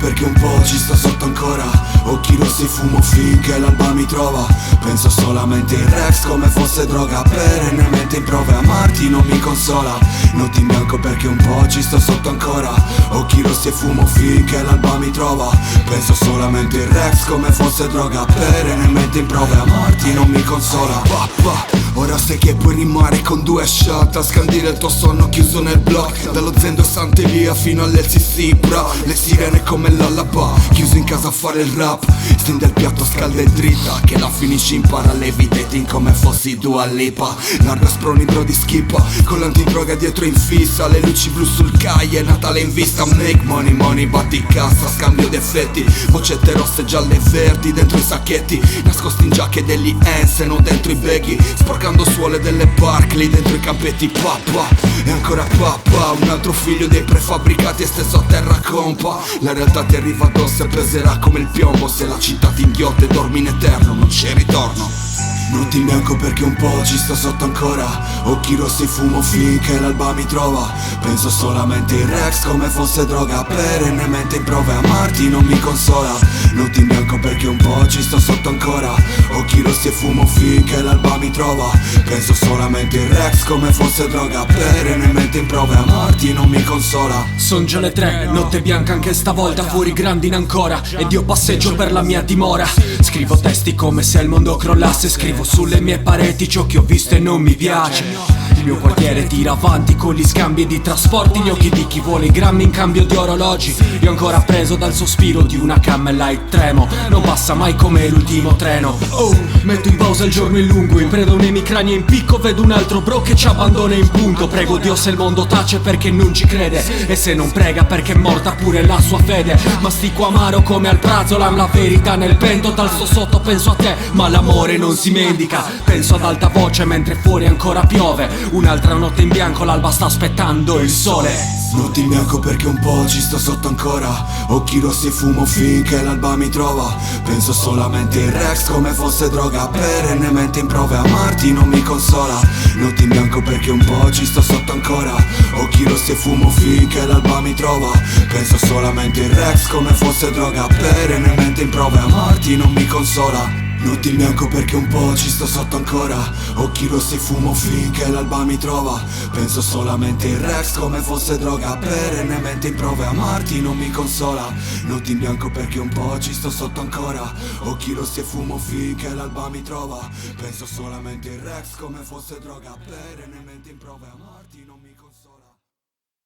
perché un po' ci sto sotto ancora. Occhi rossi fumo finché l'alba mi trova. Penso solamente in Rex come fosse droga. Perennemente in prove, amarti non mi consola. Notti in bianco perché un po' ci sto sotto ancora. Occhi rossi e fumo finché l'alba mi trova. Penso solamente in Rex come fosse droga. Perennemente in prove, amarti non mi consola. Ora sai che puoi rimare con 2 shot a scandire il tuo sonno chiuso nel block. Dallo Zendo Sant'Elia fino all'LCC, bra. Le sirene come l'Allaba, chiuso in casa a fare il rap. Stende il piatto, scalda e dritta, che la finisci impara levitating come fossi Dua Lipa. Larga sproni bro di schippa, con l'antidroga dietro in fissa. Le luci blu sul caie, Natale in vista. Make money, money, batti cassa, scambio di effetti. Boccette rosse, gialle e verdi dentro i sacchetti. Nascosti in giacche degli Hansen o dentro i baggy. Sporcando suole delle Barclay dentro i campetti. Papà, e ancora papà. Un altro figlio dei prefabbricati esteso a terra compa. La realtà ti arriva addosso e peserà come il piombo. Se la città ti inghiotte e dormi in eterno, non c'è ritorno. Notti in bianco perché un po' ci sto sotto ancora. Occhi rossi fumo finché l'alba mi trova. Penso solamente in Rex come fosse droga. Perennemente in prove, amarti non mi consola. Notti in bianco perché un po' ci sto sotto ancora. Occhi rossi e fumo finché l'alba mi trova. Penso solamente in Rex come fosse droga. Perennemente in prove, amarti non mi consola. Son già le 3, notte bianca anche stavolta. Fuori grandine ancora, ed io passeggio per la mia dimora. Scrivo testi come se il mondo crollasse. Scrivo sulle mie pareti ciò che ho visto e non mi piace. Il mio quartiere tira avanti con gli scambi di trasporti. Gli occhi di chi vuole i grammi in cambio di orologi. Io ancora preso dal sospiro di una camera e tremo. Non passa mai come l'ultimo treno. Oh, metto in pausa il giorno in lungo. Impredo un'emicrania in picco. Vedo un altro bro che ci abbandona in punto. Prego Dio se il mondo tace perché non ci crede. E se non prega perché è morta pure la sua fede. Mastico amaro come al prazolam. La verità nel pento, dal sotto penso a te. Ma l'amore non si mendica. Penso ad alta voce mentre fuori ancora piove. Un'altra notte in bianco, l'alba sta aspettando il sole. Notti in bianco perché un po' ci sto sotto ancora. Occhi rossi e fumo finché l'alba mi trova. Penso solamente in Rex come fosse droga. Perennemente in prove, amarti non mi consola. Notti in bianco perché un po' ci sto sotto ancora. Occhi rossi e fumo finché l'alba mi trova. Penso solamente in Rex come fosse droga. Perennemente in prove, amarti non mi consola. Notti in bianco perché un po' ci sto sotto ancora. Occhi rossi fumo finché l'alba mi trova. Penso solamente in Rex come fosse droga. Perennemente in prove, amarti non mi consola. Notti in bianco perché un po' ci sto sotto ancora. Occhi rossi e fumo finché l'alba mi trova. Penso solamente in Rex come fosse droga. Perennemente in prove, amarti.